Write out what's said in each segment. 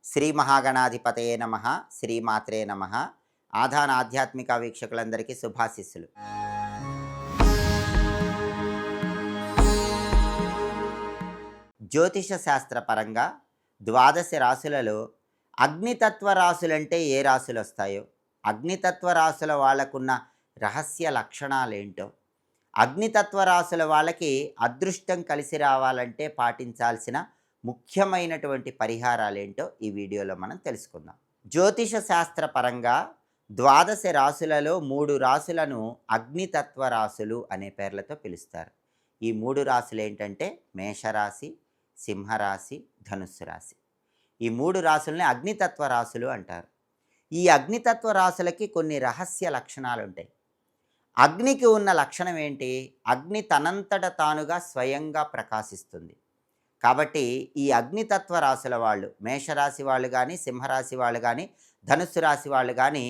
శ్రీ మహాగణాధిపతయే నమః. శ్రీమాత్రే నమః. ఆధాన ఆధ్యాత్మిక వీక్షకులందరికీ శుభాశిస్సులు. జ్యోతిష శాస్త్ర పరంగా ద్వాదశ రాశులలో అగ్నితత్వ రాశులంటే ఏ రాశులు వస్తాయో, అగ్నితత్వ రాశుల వాళ్ళకున్న రహస్య లక్షణాలేంటో, అగ్నితత్వ రాశుల వాళ్ళకి అదృష్టం కలిసి రావాలంటే పాటించాల్సిన ముఖ్యమైనటువంటి పరిహారాలేంటో ఈ వీడియోలో మనం తెలుసుకుందాం. జ్యోతిష శాస్త్ర పరంగా ద్వాదశ రాశులలో 3 రాశులను అగ్నితత్వ రాశులు అనే పేర్లతో పిలుస్తారు. ఈ 3 రాశులు ఏంటంటే మేషరాశి, సింహరాశి, ధనుస్సు రాశి. ఈ 3 రాశుల్ని అగ్నితత్వ రాశులు అంటారు. ఈ అగ్నితత్వ రాశులకి కొన్ని రహస్య లక్షణాలు ఉంటాయి. అగ్నికి ఉన్న లక్షణం ఏంటి? అగ్ని తనంతట తానుగా స్వయంగా ప్రకాశిస్తుంది. కాబట్టి ఈ అగ్నితత్వ రాశుల వాళ్ళు, మేషరాశి వాళ్ళు కానీ, సింహరాశి వాళ్ళు కానీ, ధనుస్సు రాశి వాళ్ళు కానీ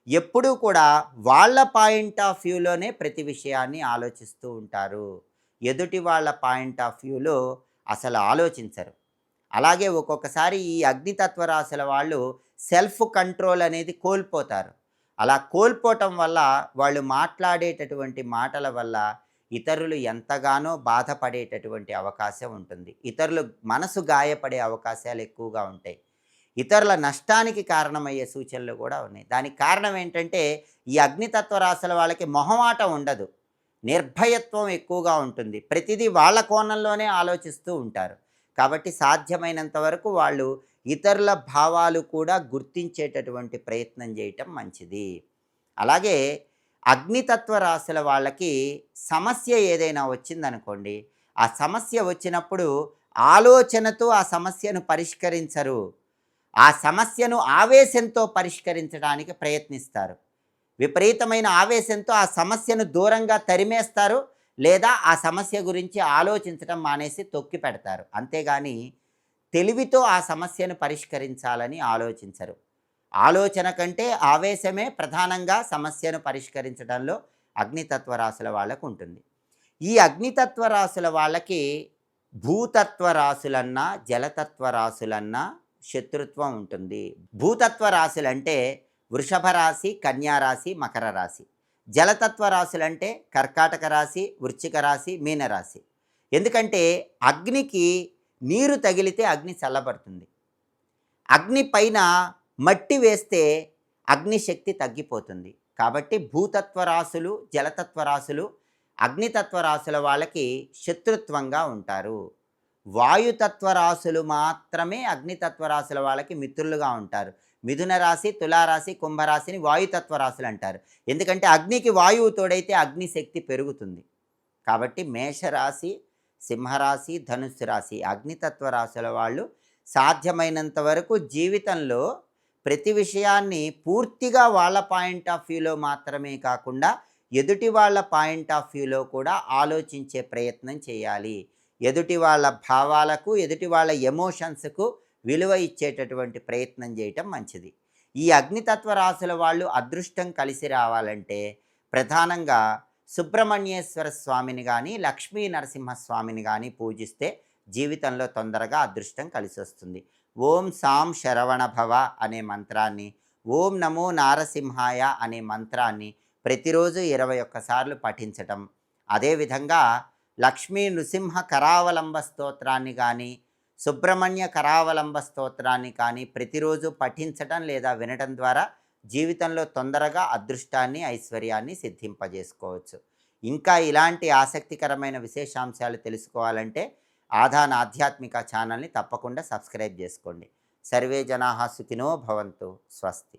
ఎప్పుడూ కూడా వాళ్ళ పాయింట్ ఆఫ్ వ్యూలోనే ప్రతి విషయాన్ని ఆలోచిస్తూ ఉంటారు. ఎదుటి వాళ్ళ పాయింట్ ఆఫ్ వ్యూలో అసలు ఆలోచించరు. అలాగే ఒక్కొక్కసారి ఈ అగ్నితత్వ రాశుల వాళ్ళు సెల్ఫ్ కంట్రోల్ అనేది కోల్పోతారు. అలా కోల్పోవటం వల్ల వాళ్ళు మాట్లాడేటటువంటి మాటల వల్ల ఇతరులు ఎంతగానో బాధపడేటటువంటి అవకాశం ఉంటుంది. ఇతరులు మనసు గాయపడే అవకాశాలు ఎక్కువగా ఉంటాయి. ఇతరుల నష్టానికి కారణమయ్యే సూచనలు కూడా ఉన్నాయి. దానికి కారణం ఏంటంటే ఈ అగ్నితత్వ రాశుల వాళ్ళకి మొహమాటం ఉండదు, నిర్భయత్వం ఎక్కువగా ఉంటుంది. ప్రతిదీ వాళ్ళ కోణంలోనే ఆలోచిస్తూ ఉంటారు. కాబట్టి సాధ్యమైనంత వరకు వాళ్ళు ఇతరుల భావాలు కూడా గుర్తించేటటువంటి ప్రయత్నం చేయటం మంచిది. అలాగే అగ్నితత్వ రాశుల వాళ్ళకి సమస్య ఏదైనా వచ్చిందనుకోండి, ఆ సమస్య వచ్చినప్పుడు ఆలోచనతో ఆ సమస్యను పరిష్కరించరు. ఆ సమస్యను ఆవేశంతో పరిష్కరించడానికి ప్రయత్నిస్తారు. విపరీతమైన ఆవేశంతో ఆ సమస్యను దూరంగా తరిమేస్తారు, లేదా ఆ సమస్య గురించి ఆలోచించడం మానేసి తొక్కి పెడతారు. అంతేగాని తెలివితో ఆ సమస్యను పరిష్కరించాలని ఆలోచించరు. ఆలోచన కంటే ఆవేశమే ప్రధానంగా సమస్యను పరిష్కరించడంలో అగ్నితత్వ రాశుల వాళ్ళకు ఉంటుంది. ఈ అగ్నితత్వ రాశుల వాళ్ళకి భూతత్వ రాశులన్నా, జలతత్వ రాశులన్నా శత్రుత్వం ఉంటుంది. భూతత్వ రాశులంటే వృషభ రాశి, కన్యారాశి, మకర రాశి. జలతత్వ రాశులంటే కర్కాటక రాశి, వృశ్చిక రాశి, మీనరాశి. ఎందుకంటే అగ్నికి నీరు తగిలితే అగ్ని చల్లబడుతుంది. అగ్ని పైన మట్టి వేస్తే అగ్నిశక్తి తగ్గిపోతుంది. కాబట్టి భూతత్వ రాశులు, జలతత్వ రాశులు అగ్నితత్వ రాశుల వాళ్ళకి శత్రుత్వంగా ఉంటారు. వాయుతత్వ రాశులు మాత్రమే అగ్నితత్వ రాశుల వాళ్ళకి మిత్రులుగా ఉంటారు. మిథున రాశి, తులారాశి, కుంభరాశిని వాయుతత్వ రాశులు అంటారు. ఎందుకంటే అగ్నికి వాయువు తోడైతే అగ్నిశక్తి పెరుగుతుంది. కాబట్టి మేషరాశి, సింహరాశి, ధనుస్సు రాశి అగ్నితత్వ రాశుల వాళ్ళు సాధ్యమైనంత వరకు జీవితంలో ప్రతి విషయాన్ని పూర్తిగా వాళ్ళ పాయింట్ ఆఫ్ వ్యూలో మాత్రమే కాకుండా ఎదుటి వాళ్ళ పాయింట్ ఆఫ్ వ్యూలో కూడా ఆలోచించే ప్రయత్నం చేయాలి. ఎదుటి వాళ్ళ భావాలకు, ఎదుటి వాళ్ళ ఎమోషన్స్కు విలువ ఇచ్చేటటువంటి ప్రయత్నం చేయటం మంచిది. ఈ అగ్నితత్వ రాశుల వాళ్ళు అదృష్టం కలిసి రావాలంటే ప్రధానంగా సుబ్రహ్మణ్యేశ్వర స్వామిని కానీ, లక్ష్మీ నరసింహస్వామిని కానీ పూజిస్తే జీవితంలో తొందరగా అదృష్టం కలిసి వస్తుంది. ఓం సాం శరవణ భవ అనే మంత్రాన్ని, ఓం నమో నారసింహాయ అనే మంత్రాన్ని ప్రతిరోజు 21 సార్లు పఠించటం, అదేవిధంగా లక్ష్మీ నృసింహ కరావలంబ స్తోత్రాన్ని కానీ, సుబ్రహ్మణ్య కరావలంబ స్తోత్రాన్ని కానీ ప్రతిరోజు పఠించటం లేదా వినటం ద్వారా జీవితంలో తొందరగా అదృష్టాన్ని, ఐశ్వర్యాన్ని సిద్ధింపజేసుకోవచ్చు. ఇంకా ఇలాంటి ఆసక్తికరమైన విశేషాంశాలు తెలుసుకోవాలంటే ఆధాన ఆధ్యాత్మిక ఛానల్ని తప్పకుండా సబ్స్క్రైబ్ చేసుకోండి. సర్వే జనాః సుఖినో భవంతు. స్వస్తి.